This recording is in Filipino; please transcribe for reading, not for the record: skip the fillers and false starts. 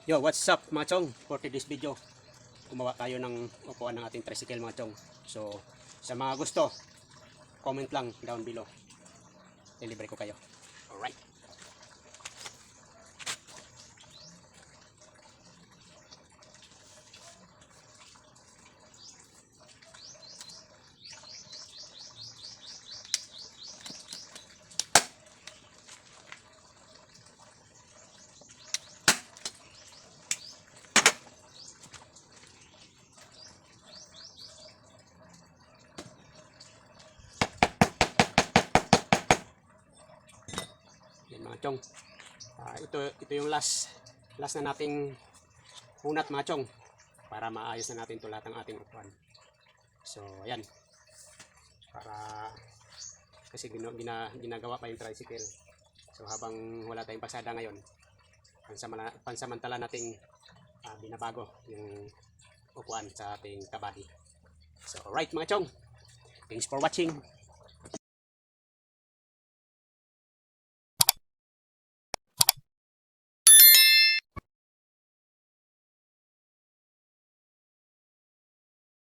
Yo, what's up mga chong? For today's video, gumawa tayo ng upuan ng ating tricycle mga chong. So, sa mga gusto, comment lang down below. Delivery ko kayo. Alright. Mga chong, ito yung last na nating hunat mga chong para maayos na natin ito lahat ng ating upuan. So ayan, para kasi ginagawa pa yung tricycle. So habang wala tayong pasada ngayon, pansamantala nating binabago yung upuan sa ating kabady. So alright mga chong, thanks for watching.